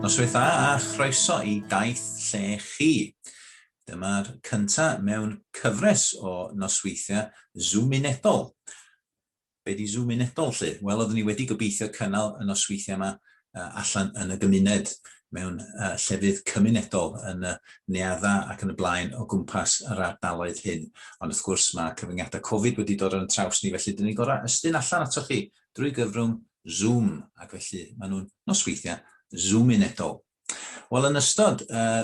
Noswaith dda a chroeso i Daith Lle-CHI. Dyma'r cyntaf mewn cyfres o nosweithiau gymunedol. Be di gymunedol lle? Wel, oeddwn ni wedi gobeithio cynnal y nosweithiau yma allan yn y gymuned mewn llefydd cymunedol yn y neuaddau ac yn y blaen o gwmpas yr ardaloedd hyn. Ond wrth gwrs mae cyfyngiadau Covid wedi dod ar yn traws ni, felly dyn ni'n gorau ystyn allan atoch chi drwy gyfrwng Zoom, ac felly maen nhw'n nosweithiau gymunedol. Wel, yn ystod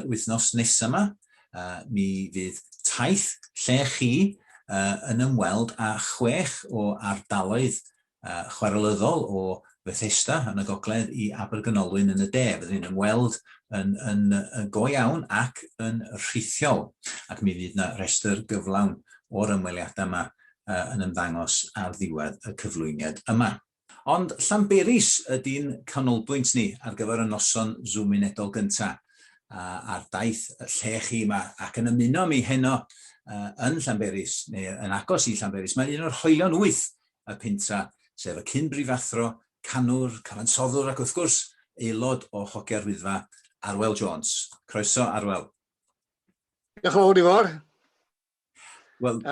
wythnos nesaf yma, mi fydd Taith Lle-CHI yn ymweld â 6 o ardaloedd chwarelyddol o Bethesda yn y gogledd i Abergynolwyn yn y de. Fyddwn ni'n ymweld yn go iawn ac yn rhithiol. Ac mi fydd yna restr gyflawn o'r ymweliadau yma yn ymddangos ar ddiwedd y cyflwyniad yma. Ond Peris ydy'n canolbwynt ni ar gyfer y noson gymunedol gyntaf a'r Daith Lle-CHI yma, ac yn ymuno mi heno yn Peris, neu yn agos i Peris, mae un o'r hoelion 8 y pentra, sef y cyn-brifathro, canwr, cyfansoddwr ac wrth gwrs aelod o Hogiau'r Wyddfa, Arwel Jones. Croeso, Arwel. Diolch yn fawr, Ifor. Wel,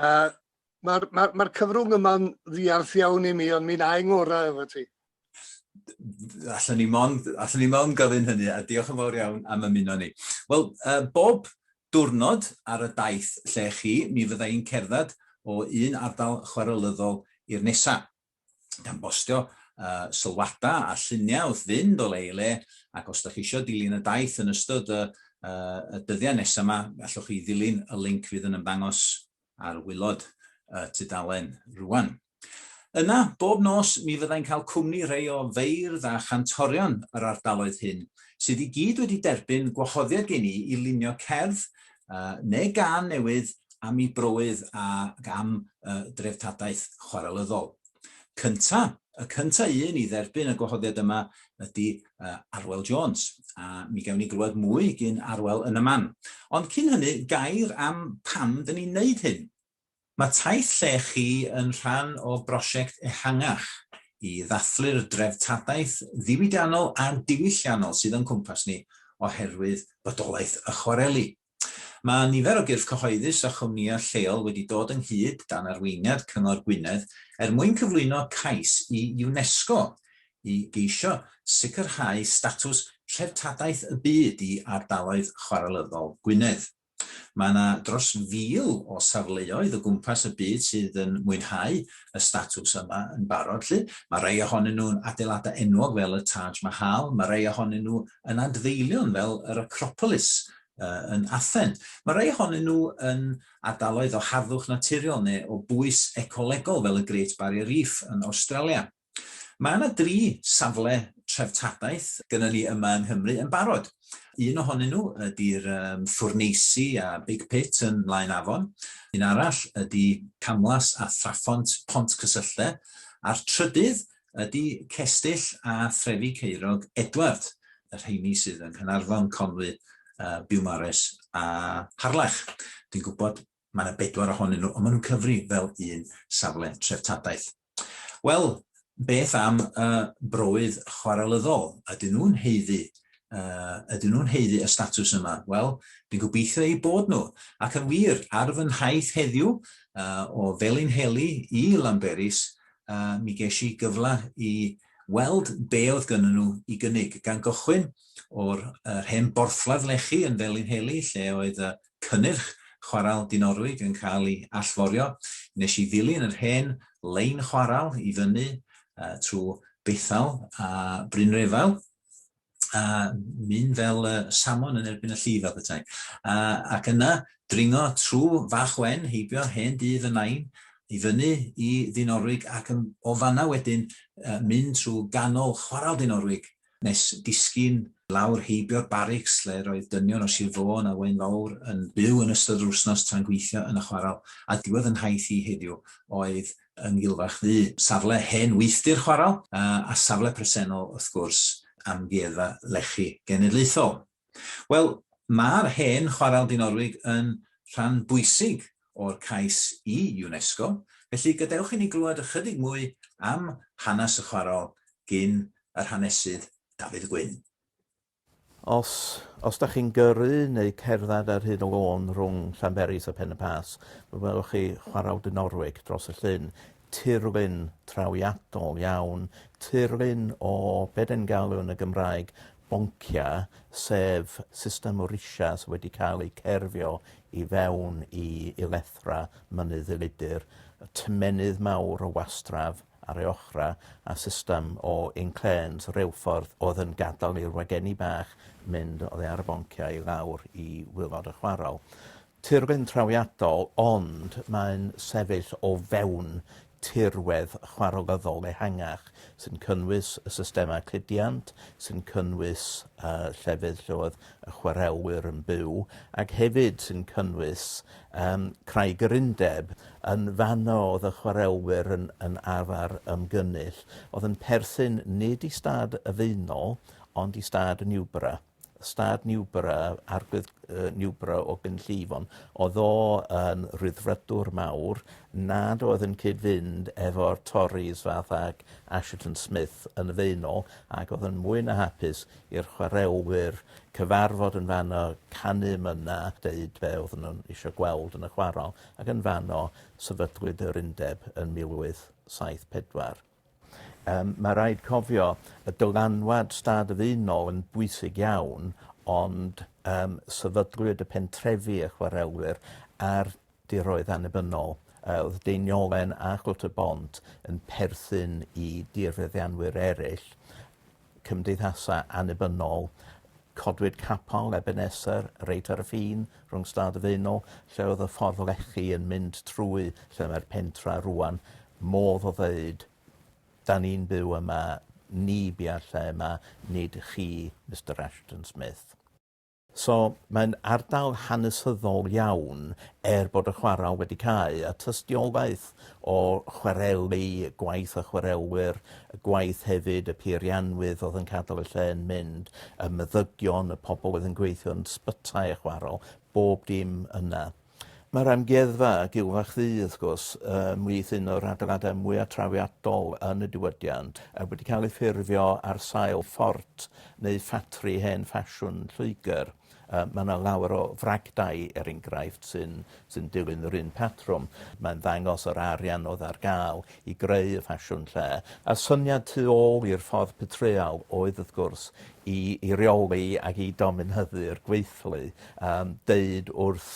Mae'r cyfrwng yma'n ddiarth iawn i mi, ond mi'n aing orau efo ti. Allan ni mond gofyn hynny, a diolch yn fawr iawn am ymuno ni. Wel, bob diwrnod ar y Daith Lle-CHI, mi fydda i'n cerdded o un ardal chwarelyddol i'r nesaf. Gan bostio sylwadau a lluniau wrth fynd o le i le, ac os ydych chi eisiau dilyn y daith yn ystod y dyddiau nesaf yma, allwch chi ddilyn y link fydd yn ymddangos ar wylod tudalen rwan. Yna, bob nos mi fyddai'n cael cwmni rhai o feirdd a chantorion yr ardaloedd hyn, sydd i gyd wedi derbyn gwahoddiad gen i lunio cerdd neu gan newydd am ei brywydd ac am dreftadaeth chwarelyddol. Y cyntaf un i dderbyn y gwahoddiad yma ydy Arwel Jones, a mi gawn ni glywed mwy gyn Arwel yn y man. Ond cyn hynny, gair am pam dyn ni'n neud hyn. Mae Taith Lle-CHI yn rhan o brosiect ehangach i ddathlu'r dreftadaeth ddiwydiannol a diwylliannol sydd yn cwmpas ni oherwydd bodolaeth y chwareli. Mae nifer o gyrff cyhoeddus a chwmnïau lleol wedi dod ynghyd dan arweiniad Chyngor Gwynedd mwyn cyflwyno cais i UNESCO i geisio sicrhau statws treftadaeth y byd i ardaloedd chwarelyddol Gwynedd. Mae yna dros 1,000 o safleoedd o gwmpas y byd sydd yn mwynhau y statws yma yn barod. Mae rhai ohonyn nhw'n adeiladau enwog fel y Taj Mahal, mae rhai ohonyn nhw yn adfeilion fel yr Acropolis yn Athen. Mae rhai ohonyn nhw yn ardaloedd o harddwch naturiol neu o bwys ecolegol fel y Great Barrier Reef yn Australia. Mae yna 3 safle treftadaeth gyda ni yma yng Nghymru yn barod. Un ohonyn nhw ydy'r ffwrneisi a Big Pit yn Mlaen Afon. Un arall ydy Camlas a Thraphont Pont Cysylltau. A'r trydydd ydy Cestyll a Threfi Ceirog Edward, y rheini sydd yn Caernarfon, Conwy, Biwmaris a Harlech. Dwi'n gwybod mae yna 4 ohonyn nhw, ond maen nhw'n cyfri fel un safle treftadaeth. Wel, beth am brywydd chwarelyddol? Ydyn nhw'n heiddi y statws yma? Wel, dwi'n gobeithio eu bod nhw. Ac yn wir, ar fy nhaith heddiw o Felinheli i Peris, mi ges i gyfle i weld be oedd gynnyn nhw i gynnig. Gan gychwyn o'r hen borthladd lechi yn Felinheli, lle oedd cynnyrch chwaral Dinorwig yn cael ei allforio. Nes i ddilyn yr hen lein chwaral i fyny trwy Bethal a Brynrefael. Mynd fel salmon yn erbyn y llif a bethau. Ac yna dringo trwy Fach Wen, heibio hen dydd y nain, i fyny i Dinorwig, ac o fanna wedyn mynd trwy ganol chwaral Dinorwig, nes disgyn lawr heibio'r barrics, lle roedd dynion o Sir Fôn a Wen Fawr yn byw yn ystod yr wythnos tra'n gweithio yn y chwaral, a diwedd yn nhaith i heddiw oedd yng Nghilfach Ddu safle hen weithdi'r chwaral, a safle presennol wrth gwrs Amgueddfa Lechi Genedlaethol. Wel, mae'r hen chwaral Dinorwig yn rhan bwysig o'r cais i UNESCO, felly gadewch i ni glywed ychydig mwy am hanes y chwaral gyn yr hanesydd Dafydd Gwyn. Os da chi'n gyrru neu cerdded ar hyd y lôn rhwng Llanberis a Pen-y-Pas, fe welwch chi chwarael Dinorwig dros y llyn, tirlun trawiadol iawn, tirlun o be den galw yn y Gymraeg boncia, sef system o risias wedi cael ei cerfio i fewn i lethra mynydd y Ludur, tymenydd mawr o wastraf ar ei ochra, a system o inclens rewffordd oedd yn gadael i'r wageni bach mynd oddi ar y bonciau i lawr i wylod y chwarel. Tirlun trawiadol, ond mae'n sefyll o fewn tirwedd chwarelyddol ehangach sy'n cynnwys y systemau cludiant, sy'n cynnwys llefydd lle oedd y chwarelwyr yn byw, ac hefyd sy'n cynnwys creu gyrundeb yn fanno oedd y chwarelwyr yn arfer ymgynnull, oedd yn perthyn nid i stad y Faenol, ond i stad y Niwbra. Stad Niwbra, arglwydd Niwbra o Gynllifon, oedd o yn ryddfrydwr mawr, nad oedd yn cyd-fynd efo'r Tories fath ag Asherton Smith yn y Faenol, ac oedd yn mwy na hapus i'r chwarelwyr cyfarfod yn fanno, canu myna, deud be oedd nhw'n eisiau gweld yn y chwarel, ac yn fanno sefydlwyd yr undeb yn 1874. Mae rhaid cofio y dylanwad stad y Faenol yn bwysig iawn, ond sefydlwyd y pentrefi y chwarelwyr ar diroedd annibynnol. Oedd Deiniolen a Chwlt y Bont yn perthyn i dirfeddianwyr eraill, cymdeithasau annibynnol, codwyd capal Ebenezer reit ar y ffin rhwng stad y Faenol, lle oedd y ffordd lechi yn mynd trwy lle mae'r pentra rwan, modd o ddeud, da ni'n byw yma, ni bia'r lle yma, nid chi, Mr Ashton Smith. So, mae'n ardal hanesyddol iawn bod y chwarel wedi cael, a tystiolaeth o chwarelu, gwaith y chwarelwyr, gwaith hefyd y peirianwydd oedd yn cadw y lle yn mynd, y meddygion, y pobl oedd yn gweithio yn sbytau y chwarel, bob dim yna. Mae'r Amgueddfa Gylfach Ddu, wrth gwrs, un o'r adeiladau mwyaf trawiadol yn y diwydiant, wedi cael ei ffurfio ar sail ffort neu ffatri hen ffasiwn Lloegr. Mae yna lawer o fragdau, enghraifft, sy'n dilyn yr un patrwm. Mae'n ddangos yr arian oedd ar gael i greu y ffasiwn lle. A syniad tu ôl i'r ffordd petreal oedd, wrth gwrs, i reoli ac i dominhyddu'r gweithlu, deud wrth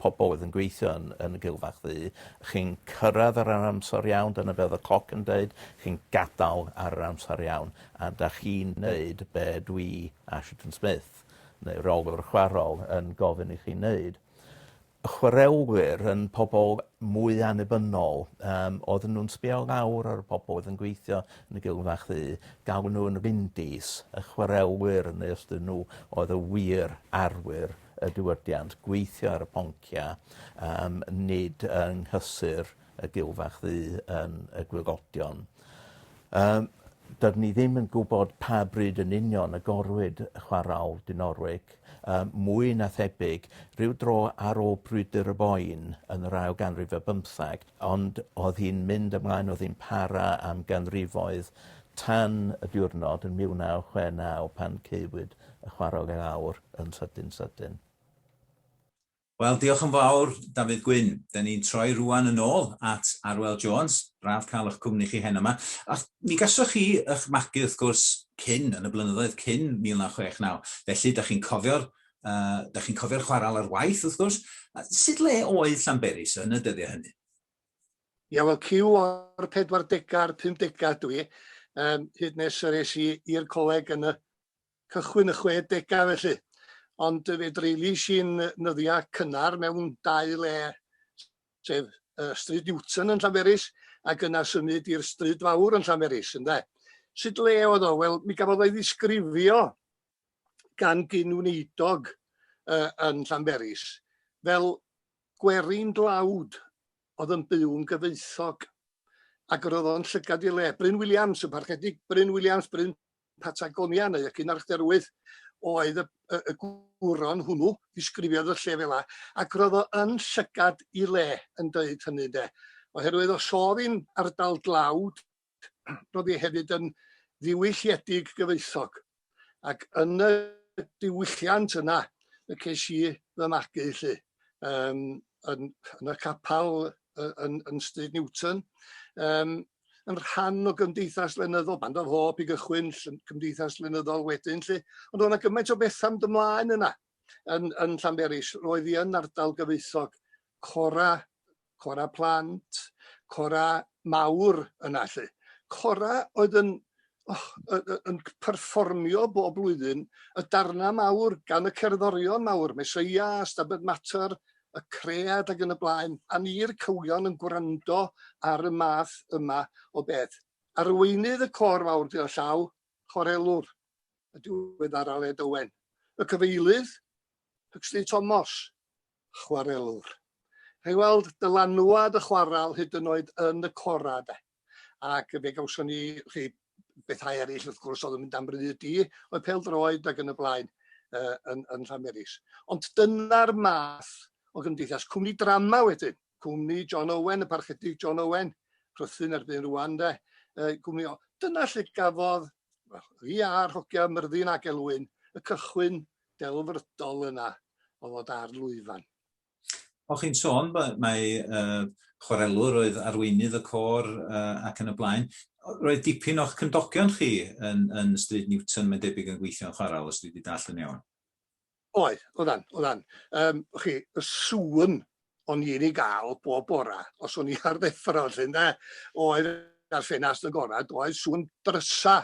pobl oedd yn gweithio yn y Gylfach Ddu, chi'n cyrraedd ar yr amser iawn, dyna beth y cloc yn deud, chi'n gadael ar yr amser iawn, a da chi'n neud be dwi, Asherton Smith, neu rolwr chwarel, yn gofyn i chi wneud. Y chwarelwyr yn pobl mwy annibynnol, oedden nhw'n sbio lawr ar y pobl oedd yn gweithio yn y Gylfach Ddu, gael nhw'n rindis, y chwarelwyr, neu os dyn nhw oedd y wir arwyr y diwydiant, gweithio ar y poncia, nid yng nghysur y Gylfach Ddu yn y gwylodion. Dydyn ni ddim yn gwybod pa bryd yn union agorwyd y chwarel Dinorwig, mwy na thebyg, rhyw dro ar ôl brwydr y boen yn yr ail ganrif y 15, ond oedd hi'n mynd ymlaen, oedd hi'n para am ganrifoedd tan y diwrnod yn 1969 pan ceiwyd y chwarel i lawr yn sydyn. Wel, diolch yn fawr, Dafydd Gwyn. Da ni'n troi rwan yn ôl at Arwel Jones. Braf cael eich cwmni chi heno yma. A mi gaswch chi eich magu, wrth gwrs, yn y blynyddoedd cyn 1969. Felly, da chi'n cofio'r chwarel ar waith, wrth gwrs. Sut le oedd Llanberis yn y dyddiau hynny? Ia, wel, cyw o'r 40a'r 50a dwi. Hyd nes yr es i'r coleg yn y cychwyn y 60a felly. Ond fe dreulais i'n nyddiau cynnar mewn 2 le, sef Stryd Newton yn Llanberis, ac yna symud i'r Stryd Fawr yn Llanberis, ynde. Sut le oedd o? Wel, mi gafodd ei ddisgrifio gan gynwneidog yn Llanberis fel gwerin dlawd oedd yn byw yn gyfoethog, ac roedd o'n llygad i le. Bryn Williams, y parchedig Bryn Williams, Bryn Patagonia, neu ac un archderwydd, oedd y gwron hwnnw, ddisgrifiodd y lle fel la, ac roedd o yn llygad i le yn dweud hynny de. Oherwydd os oedd hi'n ardal dlawd, roedd hi hefyd yn ddiwylliedig gyfoethog. Ac yn y diwylliant yna y ces i fy magu lle, yn y capal yn Stryd Newton, yn rhan o Gymdeithas Lenyddol, band o hop i gychwyn, Gymdeithas Lenyddol wedyn lle, ond o'na gymaint o bethau ymlaen yna yn Llanberis. Roedd hi yn ardal gyfoethog cora plant, cora mawr yna lle. Cora oedd yn perfformio bob blwyddyn y darna mawr gan y cerddorion mawr, Mesoea, Ystafell Mater, y cread ac yn y blaen, a ni'r cywion yn gwrando ar y math yma o beth. Arweinydd y cor mawr di o llaw, chwarelwr, y diwyddiannol Owen. Y cyfeilydd, Huxley Thomas, chwarelwr. Rhaid weld dylanwad y chwaral hyd yn oed yn y cora de. Ac fe gawson ni bethau eraill wrth gwrs oedd yn mynd am bryd di, oedd pêl-droed ac yn y blaen yn Llanberis. Ond dyna'r math o gymdeithas. Cwmni drama wedyn. Cwmni John Owen, y parchedig John Owen, Rhythyn erbyn rwan de. Dyna lle gafodd hi a'r hogia Myrddin ac Elwyn y cychwyn delfrydol yna o ddod ar lwyfan. O chi'n sôn, mae chwarelwr oedd arweinydd y cor ac yn y blaen. Roedd dipyn o'ch cymdogion chi yn Stryd Newton, mae'n debyg yn gweithio yn chwaral, os dwi wedi darllen iawn. Oedd. Y sŵn o'n i'n ei gael bob bora, os o'n i ar ddeffro, oedd ar ffenast y gorau, oedd sŵn drysa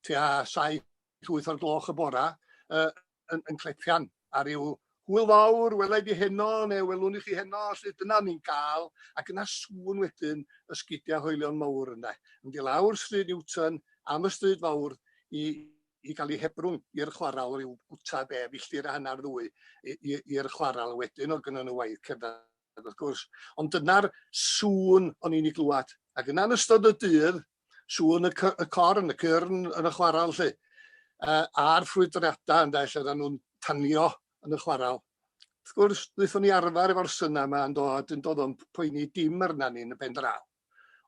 tua 7-8 o'r gloch y bora yn Clepian, a ryw hwyl fawr, welai di heno, neu welwn i chi heno, dyna ni'n gael, ac yna sŵn wedyn ysgidiau hoelion mawr yna. Yn di lawr Stryd Newton, am y stryd fawr, i gael ei hebrwng i'r chwaral, rhyw gwta be, filltir a hannar ddwy, i'r chwaral wedyn, o gynnon nhw waith cerdded, wrth gwrs. Ond dyna'r sŵn o'n i'n ei glwad. Ac yna'n ystod y dydd, sŵn y cor yn y cyrn yn y chwaral, lle, a'r ffrwydriadau, lle oedden nhw'n tanio yn y chwaral. Wrth gwrs, dweithon ni arfer efo'r syna yma yn dod o'n poeni dim arna ni yn y pen draw.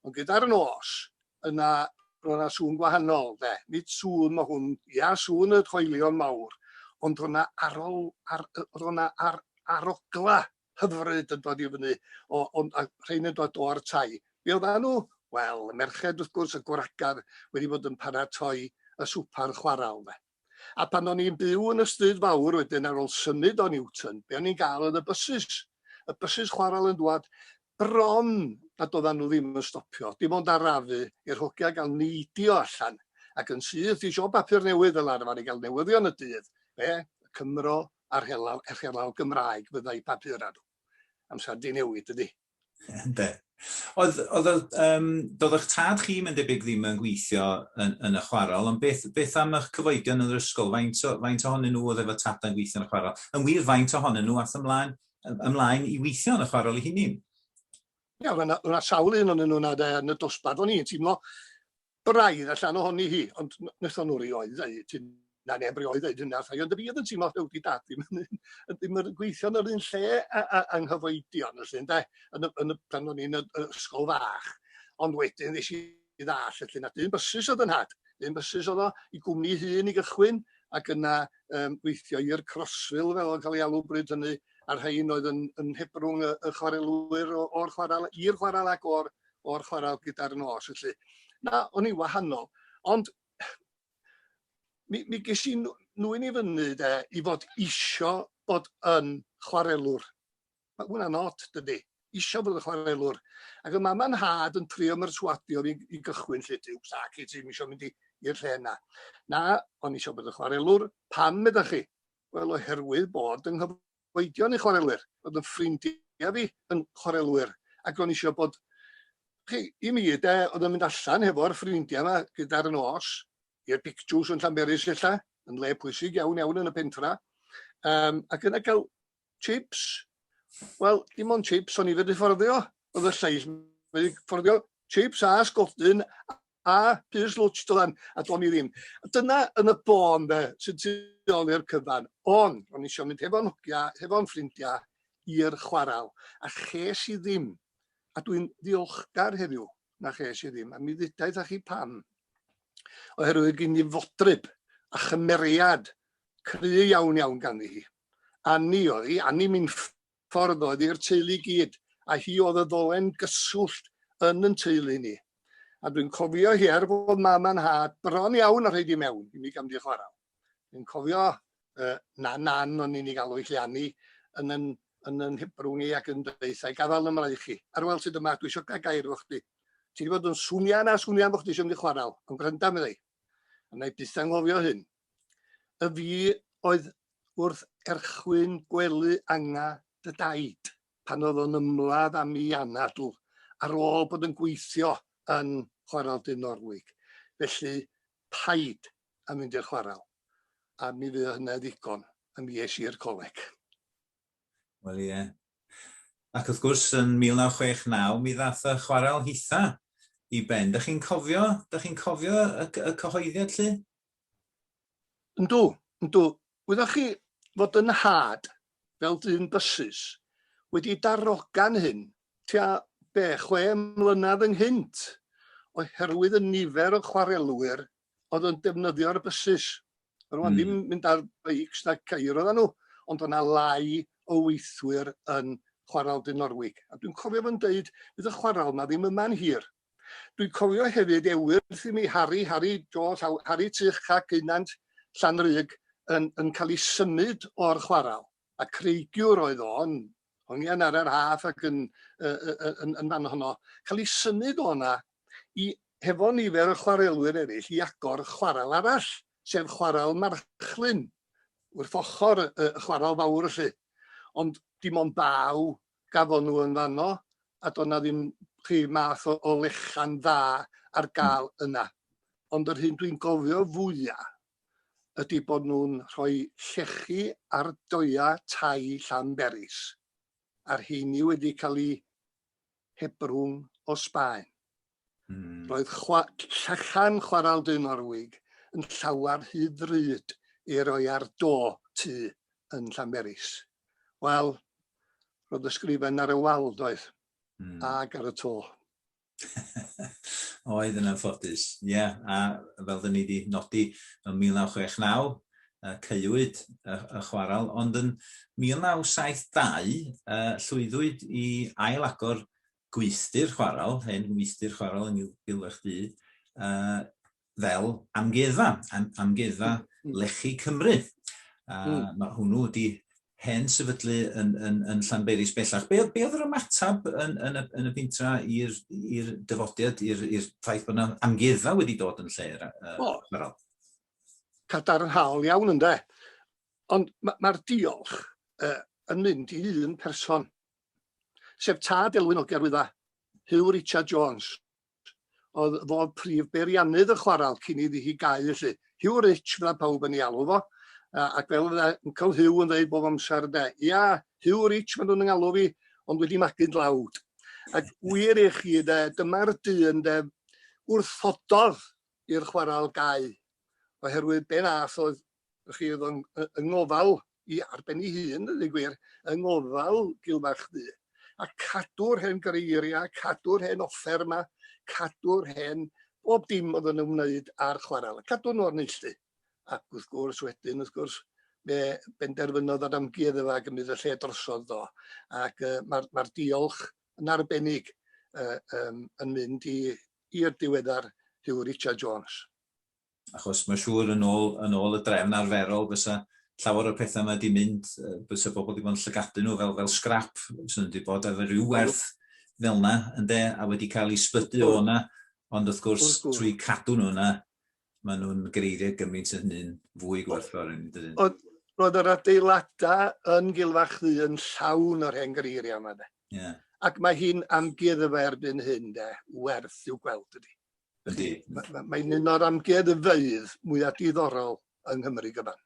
Ond gyda'r nos, yna ro'na sŵn gwahanol, de. Nid sŵn ma hwn, sŵn y hoelion mawr, ond ro'na arogla hyfryd yn dod i fyny, a rhain yn dod o'r tai. Fe oedden nhw, wel, y merched wrth gwrs y gwragedd wedi bod yn paratoi y swpa'r chwaral, de. A pan o'n i'n byw yn y stryd fawr wedyn ar ôl symud o Newton, be o'n i'n gael oedd y bysys. Y bysys chwaral yn dwad bron nad oedden nhw ddim yn stopio. Dim ond arafu i'r hogia gael neidio allan. Ac yn syth i sio bapur newydd fel arfer i gael newyddion y dydd. Cymro a'r helaw Gymraeg fyddai papur ar nhw. Amser di newid ydi. Ynddo. Doedd eich tad chi yn debyg ddim yn gweithio yn y chwaral, ond beth am eich cyfoedion yn yr ysgol? Faint ohonyn nhw oedd efo tad yn gweithio yn y chwaral? Yn wir, faint ohonyn nhw ath ymlaen i weithio yn y chwaral i hunin? Ia, yna sawl un o'n nhw yn y dosbarth. O'n i'n teimlo braidd allan ohoni hi, ond wnaethon nhw rioed dweud, na neb rioed dweud hynna, ond y bydd yn teimlo yw'n dad ddim yn gweithio yn yr un lle yng nghyfoedion, pan o'n i'n ysgol fach. Ond wedyn ddys i ddall, lle na dyn bysys oedd yn had. Dyn bysys oedd o i gwmni hun i gychwyn, ac yna gweithio i'r Crossville, fel o'n cael ei alw bryd hynny, a'r rhain oedd yn hebrwng y chwarelwyr o'r chwaral, i'r chwaral ac o'r chwaral gyda'r nos. Na, o'n i wahanol. Ond mi ges i nwyn i fyny i fod isio bod yn chwarelwr. Mae hwnna'n od, dydi? Isio bod yn chwarelwr. Ac y mama'n had yn trio myrswadio fi i gychwyn lle ti, sac i ti, mi isio mynd i'r lle yna. Na, o'n isio bod yn chwarelwr. Pam ydych chi? Wel, oherwydd bod yng nghyfoedion i chwarelwyr. Bod yn ffrindiau fi yn chwarelwyr. Ac o'n isio bod, i mi, oedd yn mynd allan hefo'r ffrindiau yma gyda'r nos, i'r pictws yn Llanberis illa, yn le pwysig iawn yn y pentra, ac yna cael chips. Wel, dim ond chips o'n i wedi fforddio. Oedd y lleill wedi fforddio chips a sgodyn a pys lwch doeddan, a do'n i ddim. Dyna yn y bon, sy'n tuol i'r cyfan. Ond, o'n i eisiau mynd hefo'n hogia, hefo'n ffrindiau i'r chwaral. A ches i ddim, a dwi'n ddiolchgar heddiw na ches i ddim, a mi ddudaeth â chi pam. Oherwydd gen i fodryb a chymeriad cry iawn iawn ganddi hi. Anni oedd hi, Anni mi'n ffordd oedd i'r teulu gyd, a hi oedd y ddolen gyswllt yn teulu ni. A dwi'n cofio hi bod mam a'n had bron iawn ar rhaid i mewn, i mi gamdi chwarae. Dwi'n cofio nan o'n i'n ei galw i Anni yn yn Hebrwng i ac yn Daith Lle-CHI gafal ymlaen chi. Ar weld sydd yma, dwi eisiau gael gair fo chdi. Ti wedi bod yn swnio'n fo chdi eisiau mynd i chwarae, ond gwranda meddai. A na i byth anghofio hyn. Y fi oedd wrth erchwyn gwely anga dy daid pan oedd o'n ymladd am ei anadl ar ôl bod yn gweithio yn chwarel Norwig. Felly, paid a mynd i'r chwarel. A mi fydd hynna ddigon a mi es i'r coleg. Wel ie. Ac wrth gwrs yn 1969 mi ddath y chwarel hitha i ben. Dych chi'n cofio y cyhoeddiad lle? Yndw. Wyddwch chi fod yn had fel dyn bysus wedi darogan hyn tua 6 mlynedd ynghynt oherwydd y nifer o chwarelwyr oedd yn defnyddio'r bysus. Rwan ddim mynd ar beics na ceir oedden nhw, ond o'na lai o weithwyr yn chwarel Norwig. A dwi'n cofio fo'n deud, bydd y chwarel yma ddim yma'n hir. Dwi'n cofio hefyd ewyrth i mi Harry Jones, Harry Tych a Gynant Llanrug yn cael ei symud o'r chwarel. A creigiwr oedd o'n hongian ar yr haff ac yn fan honno, cael ei symud o'na i hefo nifer o chwarelwyr eraill i agor chwarel arall, sef chwarel Marchlyn, wrth ochr y chwarel fawr ylly. Ond dim ond baw gafon nhw yn fanno, a do'na ddim math o lechan dda ar gael yna. Ond yr hyn dwi'n gofio fwyaf ydy bod nhw'n rhoi llechi ar doia tai Peris. A'r heini wedi cael ei Hebrwng o Sbaen. Roedd llachan chwarel Norwig yn llawer hyd drud i roi ar do tu yn Peris. Wel, roedd ysgrifen ar y wal, doedd, ag ar y to. Oedd yn anffodus, ie. A fel dyn ni wedi nodi yn 1969, ceiwyd y chwarel, ond yn 1972 llwyddwyd i ail-agor gweithdy'r chwarel, hen gweithdy'r chwarel yn Gylwech Du, fel Amgueddfa Lechi Cymru. Mae hwnnw wedi hen sefydlu yn Llanberis bellach. Be oedd yr ymatab yn y pentra i'r dyfodiad, i'r ffaith bod yna amgueddfa wedi dod yn lle'r chwarel? Cadarnhaol iawn ynde. Ond mae'r diolch yn mynd i un person, sef tad elwynogi'r wydda, Hugh Richard Jones, oedd fod prif beiriannydd y chwarel cyn iddi hi gael ylly. Hugh Rich fydda pawb yn ei alw fo. Ac fel yn cael Hugh yn dweud bob amser de, ia, Hugh Rich maen nhw'n ynghalw fi, ond wedi magu'n dlawd. Ac wir i chi de, dyma'r dyn de, wrthododd i'r chwarel gau. Oherwydd ben ath oedd yng ngofal i arbenn ei hun, ydy gwir, yng ngofal Gylwech Du. A cadw'r hen geiriau, cadw'r hen offer yma, cadw'r hen bob dim oedd yn ymwneud â'r chwarel. Cadw'r nhw ar neilltu. Ac wrth gwrs wedyn, benderfynodd ar Amgueddfa ac yn mynd y lle drosodd do. Ac mae'r diolch yn arbennig yn mynd i'r diweddar Hugh Richard Jones. Achos mae'n siŵr yn ôl y drefn arferol bysa llawer o'r pethau yma wedi mynd, bysa bobl wedi bod yn llygadu nhw fel scrap, sy'n wedi bod efo rhyw werth fel yna, a wedi cael ei sbydu o'na, ond wrth gwrs trwy cadw nhw yna, maen nhw'n geiriau gymaint yn hynny'n fwy gwerthfawr yn dydyn. Roedd yr adeiladau yn Gylwech Du yn llawn o'r hen geiriau yma. Ac mae hi'n amgueddfa erbyn hyn, werth i'w gweld ydy. Mae'n un o'r amgueddfeydd mwyaf diddorol yng Nghymru gyfan.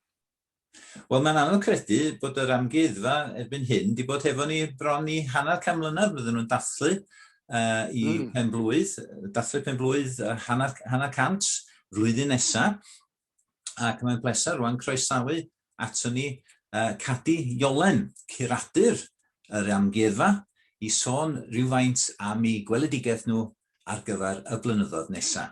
Wel, mae'n anodd credu bod yr amgueddfa erbyn hyn wedi bod hefo ni bron i hanner can mlynedd bydden nhw'n dathlu i penblwydd, hanner cant, flwyddyn nesaf, ac mae'n bleser rwan croesawu ato ni Cadi Iolen, curadur yr amgueddfa, i sôn rhywfaint am ei gweledigaeth nhw ar gyfer y blynyddoedd nesaf.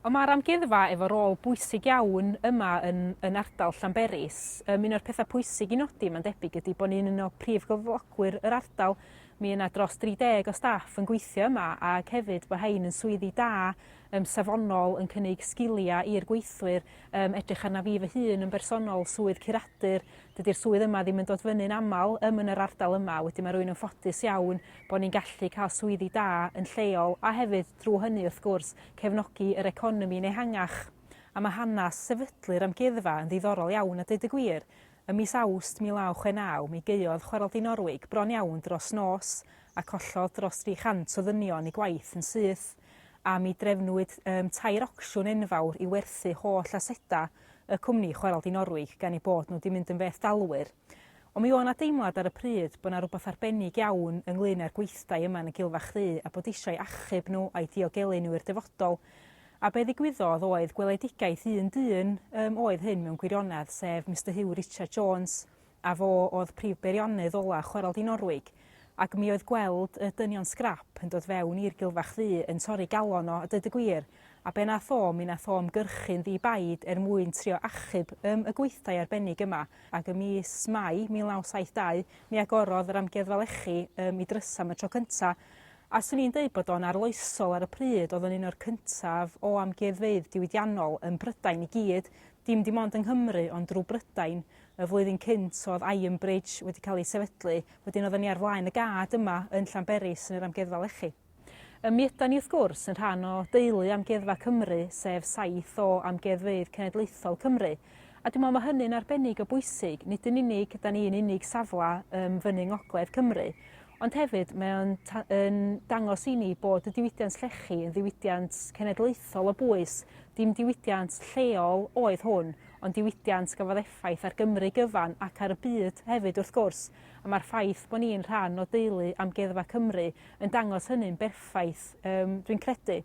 Ond mae'r amgueddfa efo rôl bwysig iawn yma yn ardal Llanberis. Un o'r pethau pwysig i nodi, mae'n debyg, ydy bod ni'n un o prif gyflogwyr yr ardal. Mi yna dros 30 o staff yn gweithio yma, ac hefyd bod hein yn swyddi da, safonol, yn cynnig sgilia i'r gweithwyr, edrych arna fi fy hun yn bersonol swydd curadur. Dydy'r swydd yma ddim yn dod fyny'n aml yn yr ardal yma, wedyn mae rwy'n yn ffodus iawn bod ni'n gallu cael swyddi da yn lleol, a hefyd drwy hynny wrth gwrs cefnogi yr economi'n ehangach. A mae hanes sefydlu'r amgueddfa yn ddiddorol iawn a deud y gwir. Ym mis Awst 1969 mi gaeodd chwarelyddol bron iawn dros nos a collodd dros 300 o ddynion i gwaith yn syth. A mi drefnwyd 2 ocsiwn enfawr i werthu holl aseda y cwmni chwarelyddol gan ei bod nhw wedi mynd yn beth dalwyr. Ond mi oedd yna deimlad ar y pryd bod yna rhywbeth arbennig iawn ynglyn â'r gweithdai yma yn y Gylfa Chdi a bod eisiau achub nhw a'i diogelu nhw i'r dyfodol. A be ddigwyddodd oedd gweledigaeth un dyn oedd hyn mewn gwirionedd, sef Mr Hugh Richard Jones, a fo oedd prif beirionydd ola chwarelyddol Norwig. Ac mi oedd gweld y dynion scrap yn dod fewn i'r Gylfa Chdi yn torri galon o, a dweud y gwir. A be nath o, mi nath o ymgyrchu'n ddi-baid mwyn trio achub y gweithdai arbennig yma. Ac ym mis Mai 1972, mi agorodd yr Amgueddfa Lechi i drysam y tro cyntaf. A swn i'n dweud bod o'n arloesol ar y pryd, oedd o'n un o'r cyntaf o amgueddfeydd diwydiannol yn Brydain i gyd, dim ond yng Nghymru, ond drwy Brydain. Y flwyddyn cynt oedd Iron Bridge wedi cael ei sefydlu, wedyn oedden ni ar flaen y gad yma yn Llanberis yn yr Amgueddfa Lechi. Mi ydan ni wrth gwrs yn rhan o deulu Amgueddfa Cymru, sef saith o Amgueddfeydd Cenedlaethol Cymru. A dwi'n meddwl mae hynny'n arbennig o bwysig, nid yn unig ydan ni'n unig safle fyny ngogledd Cymru, ond hefyd mae o'n dangos i ni bod y diwydiant llechi yn diwydiant cenedlaethol o bwys, dim diwydiant lleol oedd hwn, ond diwydiant gafodd effaith ar Gymru gyfan ac ar y byd hefyd wrth gwrs. A mae'r ffaith bod ni'n rhan o deulu Amgueddfa Cymru yn dangos hynny'n berffaith, dwi'n credu.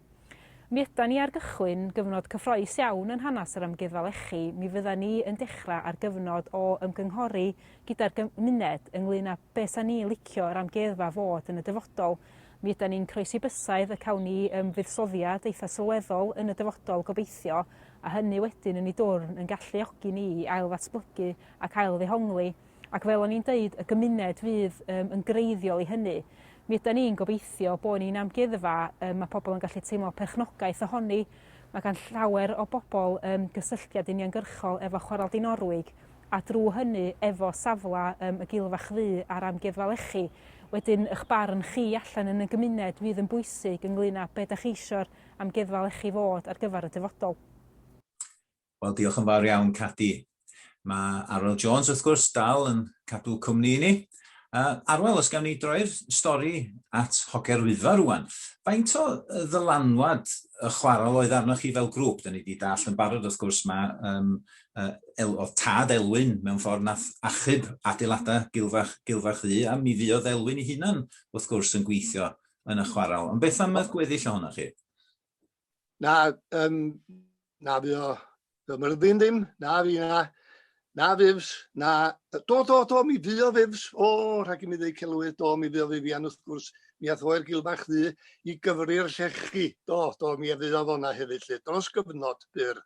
Mi ydan ni ar gychwyn gyfnod cyffrous iawn yn hanes yr Amgueddfa Lechi. Mi fyddan ni yn dechrau ar gyfnod o ymgynghori gyda'r gymuned ynglyn â beth sa'n ni licio'r amgueddfa fod yn y dyfodol. Mi ydan ni'n croesi bysaidd y cawn ni fuddsoddiad eitha sylweddol yn y dyfodol gobeithio, a hynny wedyn yn ei dwrn yn galluogi ni i ail-ddatblygu ac ail-ddehongli. Ac fel o'n i'n deud, y gymuned fydd yn greiddiol i hynny. Mi ydan ni'n gobeithio bod ni'n amgueddfa, mae pobl yn gallu teimlo perchnogaeth ohoni. Mae gan llawer o bobl gysylltiad uniongyrchol efo chwarelyddol Norwig, a drwy hynny efo safle y Gylfa Chdi a'r Amgueddfa Lechi. Wedyn, eich barn chi allan yn y gymuned fydd yn bwysig ynglyn â beth ydych chi eisiau'r Amgueddfa Lechi fod ar gyfer y dyfodol. Wel, diolch yn fawr iawn, Cadi. Mae Arwel Jones, wrth gwrs, dal yn cadw cwmni ni. Arwel, os gawn ni droi'r stori at Hoger Wyddfa rwan. Faint o ddylanwad y chwarel oedd arnoch chi fel grŵp? Da ni wedi dall yn barod, wrth gwrs, oedd tad Elwyn mewn ffordd nath achub adeiladau Gylfa Chdi, a mi fuodd Elwyn i hunan, wrth gwrs, yn gweithio yn y chwarel. Ond beth am y gweddill ohonoch chi? Na fi o Myrddin ddim, na fi na fifs, do, mi fi o fifs, rhaid i mi ddweud celwydd, mi fi o fifian wrth gwrs, mi ath o'r Gylfa Chdi i gyfri'r llechi, mi fydd o fonna hefyd, lle, dros gyfnod byr.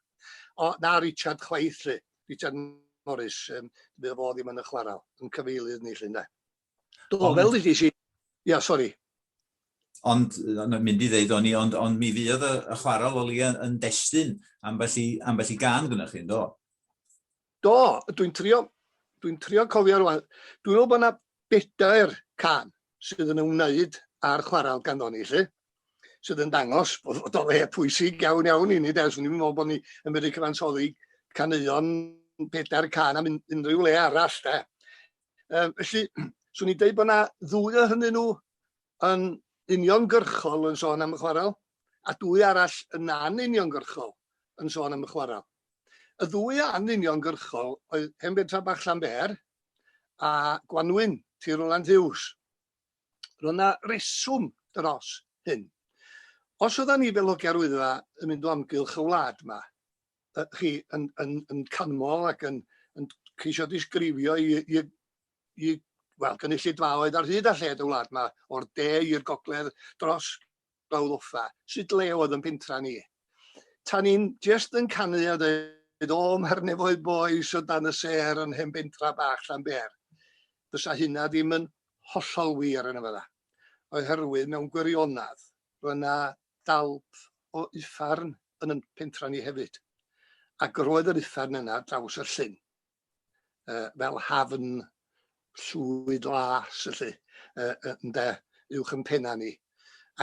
Na Richard chwaith, lle, Richard Morris, bydd o ddim yn y chwarel, yn cyfeilydd ni, lle, ne. Fel ddys i, sori. Ond, mynd i ddeud o'n i, ond mi fydd y chwarel oli yn destun ambell i gan gynnwch chi, do? Do, dwi'n trio cofio rwan. Dwi'n meddwl bod yna 4 can sydd yn ymwneud â'r chwarel ganddo ni, lle, sydd yn dangos bod o le pwysig iawn i ni, de. Swn i'n meddwl bod ni yn medru cyfansoddi caneuon 4 can am unrhyw le arall, de. Felly, swn i'n deud bod yna 2 ohonyn nhw yn uniongyrchol yn sôn am y chwarel, a 2 arall yn an-uniongyrchol yn sôn am y chwarel. Y 2 an-uniongyrchol oedd Henbedfa Bach Llanber a Gwanwyn Tir Rowland Hughes. Roedd yna reswm dros hyn. Os oedden ni fel Hoger Wyddfa yn mynd o amgylch y wlad yma, chi yn canmol ac yn ceisio disgrifio i gynulleidfaoedd ar hyd a lled y wlad yma, o'r de i'r gogledd dros Glawdd Offa, sut le oedd yn pentra ni. tan ni'n just yn canu a dweud, o, mae'r nefoedd boes o dan y ser yn hen bentra bach Llanber. Fysa hynna ddim yn hollol wir yn y fydda. Oherwydd mewn gwirionadd, roedd dalp o uffern yn y pentra ni hefyd. Ac roedd yr uffern yna draws y llyn. Fel hafn llwyd las, ynde, uwch yn penna ni.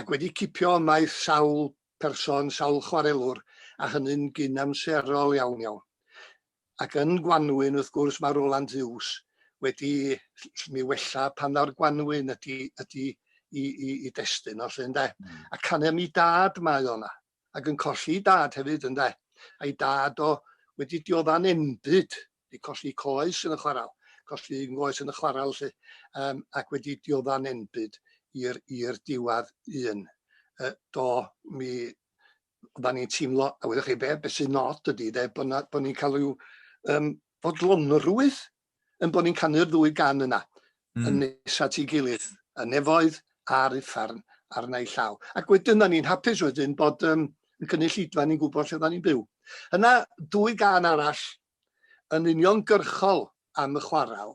Ac wedi cipio yma i sawl person, sawl chwarelwr, a hynny'n gynamserol iawn. Ac yn Gwanwyn, wrth gwrs, mae Roland Hughes wedi mi wella pan nawr Gwanwyn ydy i destun o lle, ynde. A canem i dad mae o'na, ac yn colli dad hefyd, ynde. A'i dad wedi diodda'n enbyd, wedi colli coes yn y chwaral, colli ngoes yn y chwaral, ac wedi diodda'n enbyd i'r diwadd un. Oedden ni'n teimlo, a wedwch chi beth sy'n not ydy, bod ni'n cael yw fodlonrwydd yn bod ni'n canu'r ddwy gan yna, yn nesa ti gilydd, y nefoedd a'r uffern a'r naill llaw. Ac wedyn ni'n hapus wedyn bod yn cynulleidfa ni'n gwybod lle oedden ni'n byw. Yna dwy gan arall yn uniongyrchol am y chwaral,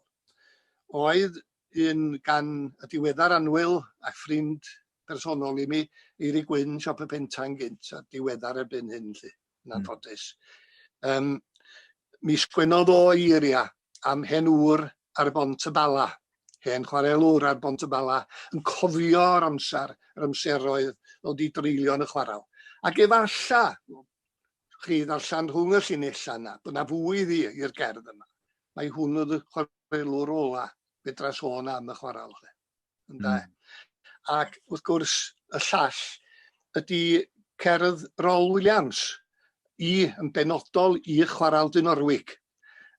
oedd un gan y diweddar annwyl a ffrind personol i mi, Eiri Gwyn, siop y Pentan gynt, a diweddar erbyn hyn, yn anffodus. Mi sgwennodd o eiria am henwr ar Bont y Bala, hen chwarelwr ar Bont y Bala, yn cofio'r amseroedd ddod i dreulio yn y chwaral. Ac efalla, chi ddarllen rhwng y llinella yna, bod yna fwy i'r gerdd yma. Mae hwn oedd y chwarelwr ola, fedra sôn am y chwaral. Ac wrth gwrs y llall ydy cerdd Roel Williams yn benodol i chwaral Dynorwig,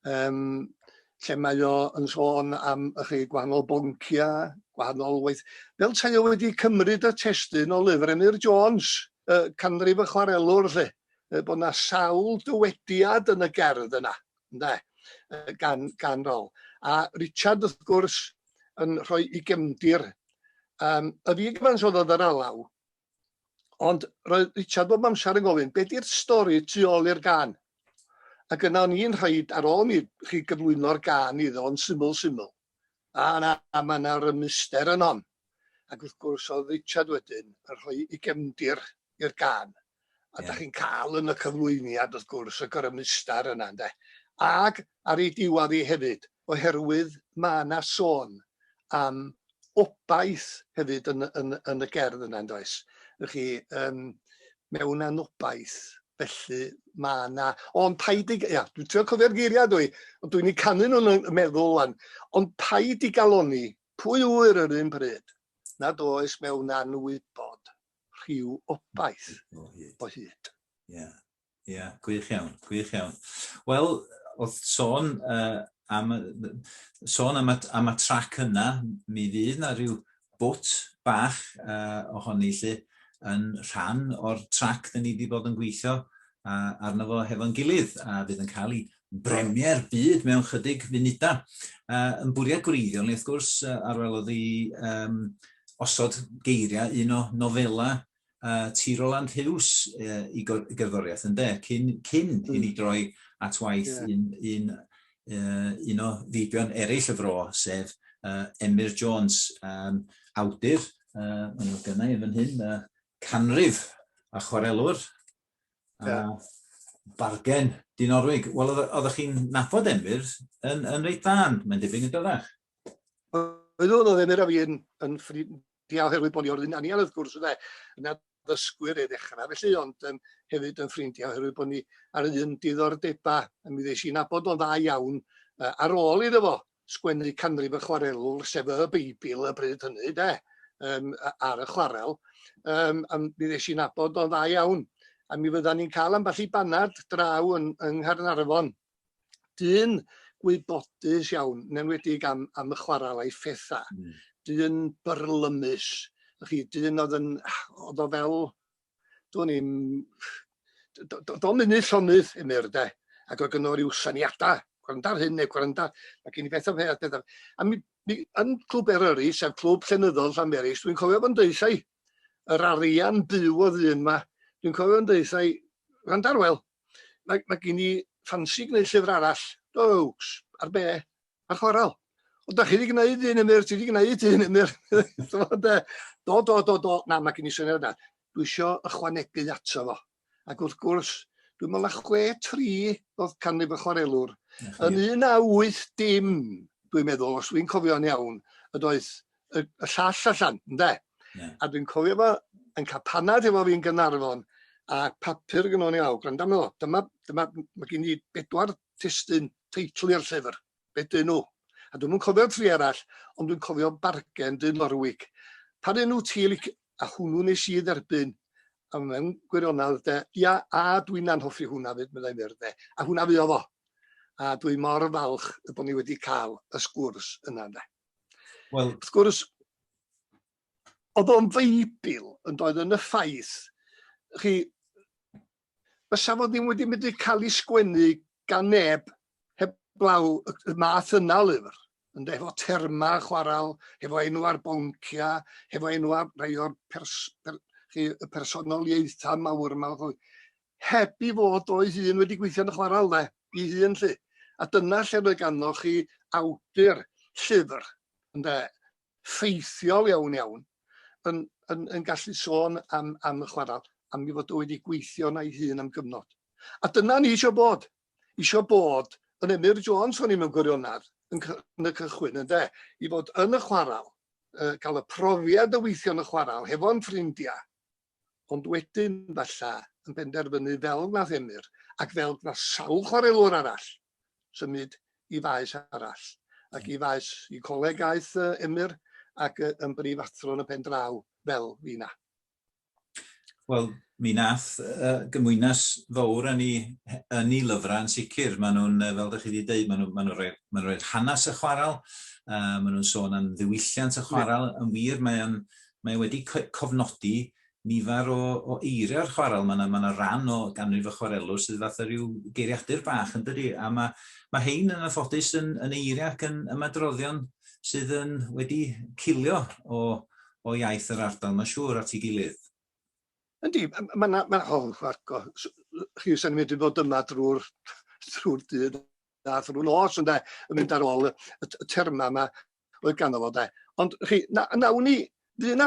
lle mae o yn sôn am gwahanol boncia, gwahanol waith. Fel tai o wedi cymryd y testun o lyfr Emyr Jones, canrif y chwarelwr, bod yna sawl dywediad yn y gerdd yna, gan Roel. A Richard, wrth gwrs, yn rhoi i gefndir y fi gyfansoddodd yr alaw, ond roedd Richard bob amser yn gofyn, beth yw'r stori tu ôl i'r gan? Ac yna o'n i'n rhaid ar ôl mi chi gyflwyno'r gan iddo, yn syml. A mae yna'r myster yn hon. Ac wrth gwrs oedd Richard wedyn yn rhoi i gefndir i'r gan. A da chi'n cael yn y cyflwyniad, wrth gwrs, y gyrymystar yna, ynde. Ac ar ei diwadd i hefyd, oherwydd mae yna sôn am obaith hefyd yn y gerdd yna, does. Felly, mewn anobaith, felly mae yna... Ond paid i... Dwi'n trio cofio'r geiriau ond dwi'n ei canu nhw'n meddwl wan. Ond paid i galoni, pwy wyr yr un pryd, nad oes mewn anwybod rhyw obaith o hyd. Ie, gwych iawn. Wel, oedd sôn am y trac yna, mi fydd yna rhyw bwt bach ohoni yn rhan o'r trac da ni wedi bod yn gweithio arno fo hefo'n gilydd, a fydd yn cael ei bremier byd mewn chydig funudau. Yn bwriad gwreiddiol, wrth gwrs, arwelodd i osod geiriau un o nofela T. Roland Hughes i gerddoriaeth, ynde, cyn i ni droi at waith un o feibion eraill y fro, sef Emyr Jones, awdur, maen nhw gynnau efo'n hyn, canrif a chwarelwr, bargen Dynorwig. Wel, oeddech chi'n nabod Emyr yn reit ddan, mae'n debyg yn dylach. Oedd Emyr a fi yn ffrindiau oherwydd bod ni o'r ddynaniad, wrth gwrs, yna ddysgwyr ei ddechrau, felly, ond hefyd yn ffrindiau oherwydd bod ni ar un diddordeba, a mi ddeis i'n nabod o'n dda iawn ar ôl iddo fo sgwennu canrif y chwarelwr, sef y Beibl y bryd hynny, ar y chwarel. A mi ddeis i'n nabod o'n dda iawn. A mi fyddan ni'n cael ambell i banad draw yng Nghaernarfon. Dyn gwybodus iawn, yn enwedig am y chwarel a'i phetha. Dyn byrlymus. Dyn oedd o fel, do'n munud llonydd Emyr, ac oedd gynnwyr ryw syniadau, gwrandar hyn neu gwrandar, ac un i beth o peth. A yn clwb Eryri, sef clwb llenyddol Llanberis, dwi'n cofio bod yn deithau yr arian byw o ddyn yma. Dwi'n cofio'n deithau Rand arwel, mae gen i ffansi gwneud llyfr arall, dows, ar be, ar chwaral. O, da chi wedi gwneud un ymwyr, ti wedi gwneud un ymwyr. Do. Na, mae gen i syniad yna. Dwi eisiau ychwanegu ato fo. Ac wrth gwrs, dwi'n meddwl na 6-3 oedd canrif y chwarelwr. Yn 1980, dwi'n meddwl, os dwi'n cofio'n iawn, ydoedd y llall allan, ynddo? A dwi'n cofio fo yn cael panad efo fi'n Gaernarfon, a papur gynnwn ni awr. Gwranda meddwl, mae gen i 4 testyn teitl i'r llyfr. Be dyn nhw? A dwi'n cofio 3 arall, ond dwi'n cofio Bargen dyn Norwig. Pan enw ti, a hwnnw nes i dderbyn, a mewn gwirionedd, ia, a dwi'n anhoffi hwnna fyd, meddai'n fyr, a hwnna fi o fo. A dwi'n mor falch y bod ni wedi cael y sgwrs yna, de. Wel, wrth gwrs, oedd o'n feibl yn doedd yn y ffaith, chi, fysa fod ddim wedi mynd i cael ei sgwennu gan neb heblaw y math yna o lyfr, efo terma chwaral, efo enw ar boncia, efo enw ar rai o'r personoliaethau mawr yma, heb i fod o'i hun wedi gweithio yn y chwaral, de, i hun lly. A dyna lle roedd ganddo chi awdur llyfr, ffeithiol iawn, yn gallu sôn am y chwaral, am i fod o wedi gweithio na'i hun am gyfnod. A dyna ni eisiau bod. Eisiau bod yn Emyr Jones o'n i mewn gwirionedd yn y cychwyn, i fod yn y chwaral, cael y profiad o weithio yn y chwaral, hefo'n ffrindiau, ond wedyn falla yn penderfynu fel nath Emyr, ac fel na sawl chwarelwr arall, symud i faes arall, ac i faes i colegaeth Emyr, ac yn brifathro yn y pen draw fel fi'na. Wel, mi nath gymwynas fawr yn ei lyfrau yn sicr. Maen nhw'n, fel ydych chi wedi dweud, maen nhw'n rhoi hanes y chwaral, maen nhw'n sôn am ddiwylliant y chwaral. Yn wir, mae wedi cofnodi nifer o eiriau'r chwaral. Mae yna rhan o ganrif y chwarelwr sydd fath o ryw geiriadur bach yn dydi. A mae hein yn anffodus yn eiriau ac yn ymadroddion sydd wedi cilio o iaith yr ardal. Mae'n siŵr at ei gilydd. Yndi, chi sy'n mynd i fod yma drwy'r dydd a drwy'r nos yn mynd ar ôl y terma yma oedd ganddo fo. Ond chi, nawn ni, bydd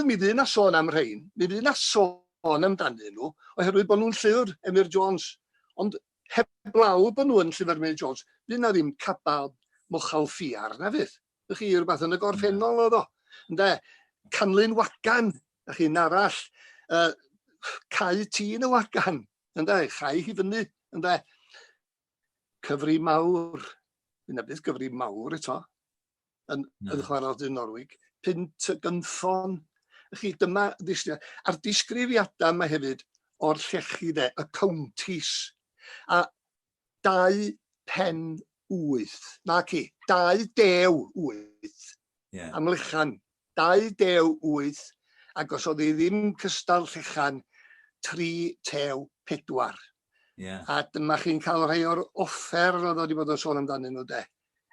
mi fydd na sôn am rhain, mi fydd na sôn amdanyn nhw, oherwydd bod nhw'n llyfr Emyr Jones. Ond heblaw bod nhw'n llyfr Emyr Jones, bydd na ddim cabal mochal ffiar na fydd. Ydych chi rhywbeth yn y gorffennol oedd o. Canlyn Wagan, ydych chi'n arall, cau tŷ yn y wagan, chau hi fyny, cyfri mawr, yna beth gyfri mawr eto, yn chwaral dyn Norwig, Pint y Gynffon, dyma, a'r disgrifiadau yma hefyd o'r llechi, y counties, a 2 pen 8, na ci, 2 dew 8, am lechan, 2 dew 8, ac os oedd hi ddim cystal llechan 3 tew 4. A dyma chi'n cael rhai o'r offer oedd wedi bod yn sôn amdanyn nhw,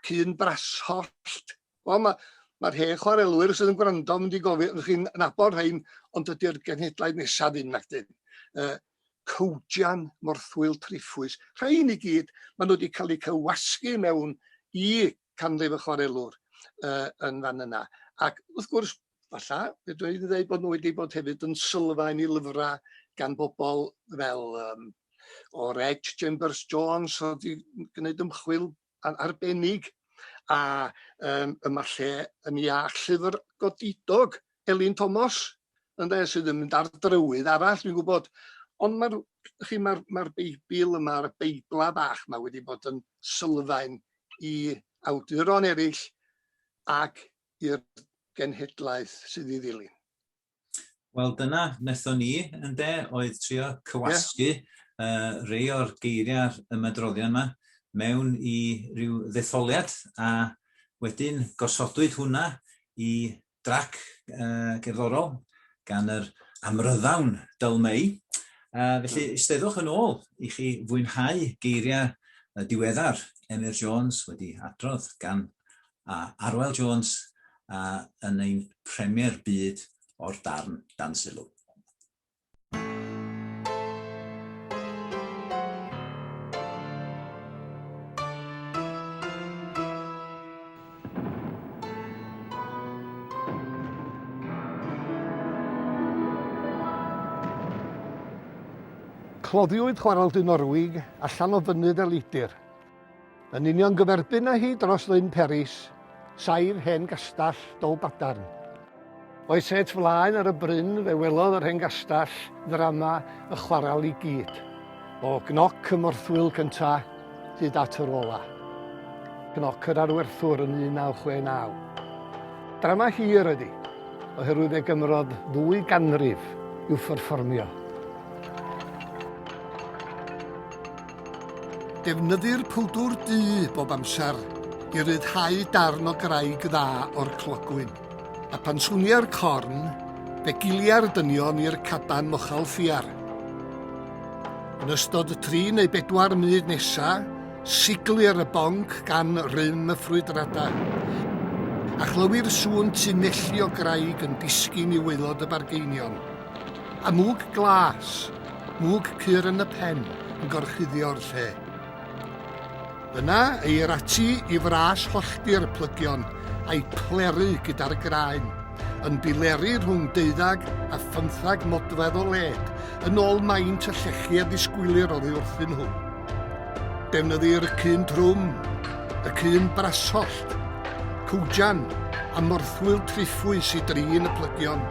Cyn Brashollt. Mae'r hen chwarelwyr sydd yn gwrando mynd i gofio, chi'n nabod rhain, ond ydy'r genhedlaeth nesaf ddim nac dyn. Cowdian, Morthwyl, Triffwys. Rhain i gyd, maen nhw wedi cael eu cywasgu mewn i canrif y chwarelwr yn fan yna. Ac wrth gwrs, falla, dwi'n dweud bod nhw wedi bod hefyd yn sylfaen i lyfrau gan bobl fel o'r Edge Chambers Jones wedi gwneud ymchwil arbennig a yma lle yn iach llyfr godidog Elin Thomas sydd yn mynd ar drywydd arall, dwi'n gwybod, ond mae'r Beibl yma, y Beibla bach yma wedi bod yn sylfaen i awduron eraill ac i'r genhedlaeth sydd i ddilyn. Wel, dyna wnaethon ni, oedd trio cywasgu rhai o'r geiriau'r ymadroddion yma mewn i ryw ddetholiad, a wedyn gosodwyd hwnna i drac gerddorol gan yr amryddawn Mae. Felly, eisteddwch yn ôl i chi fwynhau geiriau diweddar Emyr Jones wedi adrodd gan Arwel Jones yn ein premier byd o'r darn dan sylw. Cloddiwyd chwareldy Norwig allan o fynydd y Lidir. Yn union gyferbyn â hi dros Lyn Peris, saif hen gastell Dolbadarn. Oes et flaen ar y bryn fe welodd yr hen gastell ddrama y chwarel i gyd. O gnoc y morthwyl cyntaf hyd at yr ola. Gnoc yr arwerthwr yn 1969. Drama hir ydy, oherwydd ei gymryd 2 ganrif i'w pherfformio. Defnyddir pwdwr du bob amser i ryddhau darn o graig dda o'r clogwyn. A pan swnia'r corn, fe gilia'r dynion i'r caban mochal ffiar. Yn ystod y 3 neu 4 munud nesaf, siglir y bonc gan rym y ffrwydrada. A chlywir sŵn tunelli o graig yn disgyn i waelod y bargeinion. A mwg glas, mwg cyr yn y pen yn gorchuddio'r lle. Yna eir ati i fras hollti'r plygion a'i pleru gyda'r graen, yn bileri rhwng 12 a 15 modfedd o led, yn ôl maint y llechi a ddisgwylir oddi wrthyn nhw. Defnyddir y cyn trwm, y cyn brasollt, cwjan a morthwyl triffwys i drin y plygion.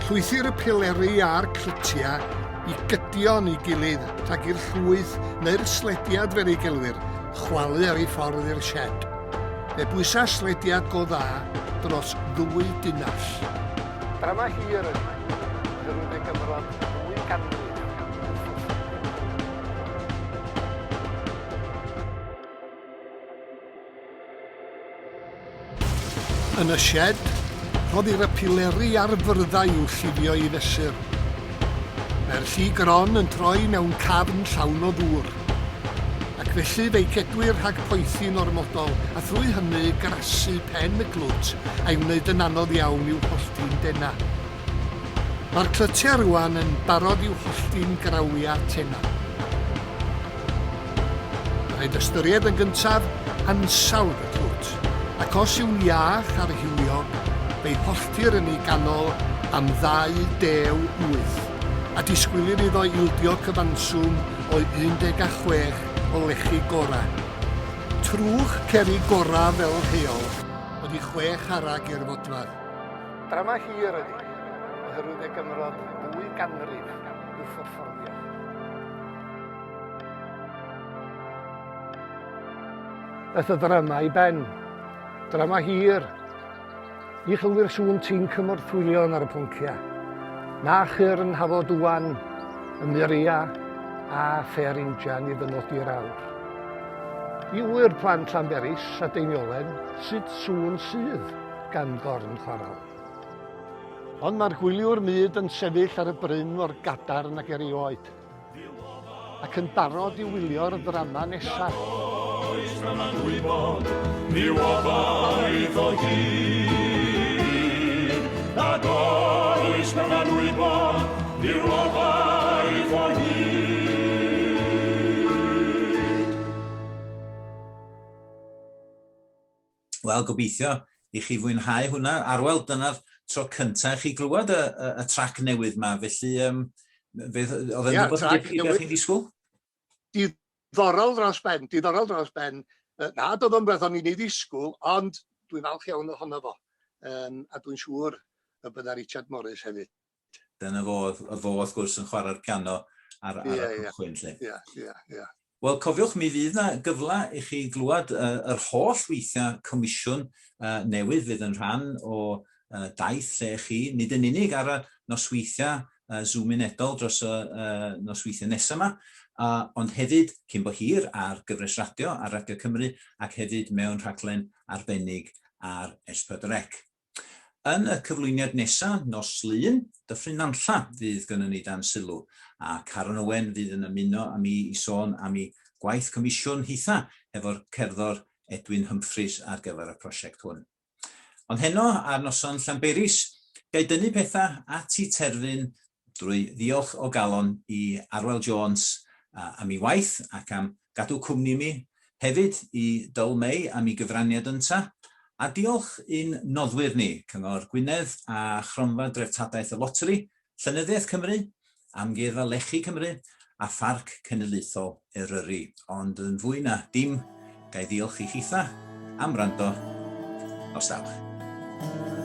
Llwythir y pileri a'r clytia i gydion i gilydd rhag i'r llwyth neu'r slediad fer ei gelwyr chwalu ar ei ffordd i'r sied. Fe bwysa slediad go dda dros 2 dinas. Drama hir ydy, oherwydd ei gymryd 2 ganrif. Yn y sied, rhoddir y pileri ar fyrddau i'w llifio i fesur. Mae'r lli gron yn troi mewn cafn llawn o ddŵr, ac felly fe'i cedwir rhag poethi'n ormodol, a thrwy hynny grasu pen y glwt a'i wneud yn anodd iawn i'w hollti'n dena. Mae'r clytiau rwan yn barod i'w hollti'n grawia tena. Rhaid ystyried yn gyntaf ansawdd y glwt, ac os yw'n iach ar y hiwiog, fe'i holltir yn ei ganol am 2.8. A disgwylir iddo ildio cyfanswm o 16 o lechi gora. Trwch ceri gora fel rheol, wedi 6 harag i'r fodfadd. Drama hir ydy, oherwydd ei gymryd 2 ganrif i'w pherfformio. Daeth y drama i ben. Drama hir. Ni chylwyr sŵn ti'n cymorthwylion ar y pwnciau. Na chyr yn hafo dwan, y myria a pherinjan i ddynodi'r awr. I wyr plant Llanberis a Deiniolen sut sŵn sydd gan gorn chwaral. Ond mae'r gwyliwr myd yn sefyll ar y bryn o'r gadarn ac erioed, ac yn barod i wylio'r ddrama nesaf. Oes drama gwybod, ni wafaith o hyd. Ac oes drama gwybod, ni wafaith o hyd. Wel, gobeithio i chi fwynhau hwnna. Arwel, dyna'r tro cyntaf chi glywed y trac newydd yma, felly oedd yn rhywbeth chi'n disgwyl? Diddorol dros ben. Na, doedd o'n beth o'n i'n ei ddisgwyl, ond dwi'n falch iawn ohono fo. A dwi'n siŵr y bydda Richard Morris hefyd. Dyna fo wrth gwrs yn chwarae'r piano ar y cychwyn. Ie. Wel, cofiwch, mi fydd na gyfle i chi glywed yr holl weithiau comisiwn newydd fydd yn rhan o Daith Lle-CHI, nid yn unig ar y nosweithiau Gymunedol dros y nosweithiau nesaf yma, ond hefyd cyn bo hir ar gyfres radio, ar Radio Cymru, ac hefyd mewn rhaglen arbennig ar S4C. Yn y cyflwyniad nesaf, nos Lyn, Dyffryn fydd gynnon ni dan sylw, a Caron Owen fydd yn ymuno am i sôn am i gwaith comisiwn hitha efo'r cerddor Edwin Humphreys ar gyfer y prosiect hwn. Ond heno ar noson Llanberis, gai dynnu pethau at i terfyn drwy ddiolch o galon i Arwel Jones am ei waith ac am gadw cwmni mi, hefyd i Dyl Mae am ei gyfraniad ynta, a diolch i'n noddwyr ni, Cyngor Gwynedd a Chromfa Dreftadaeth y Loteri, Llenyddiaeth Cymru, Amgueddfa Lechi Cymru a Bardd Cenedlaethol Cymru. Ond yn fwy na dim, gai ddiolch i chitha am wrando. Os dawch.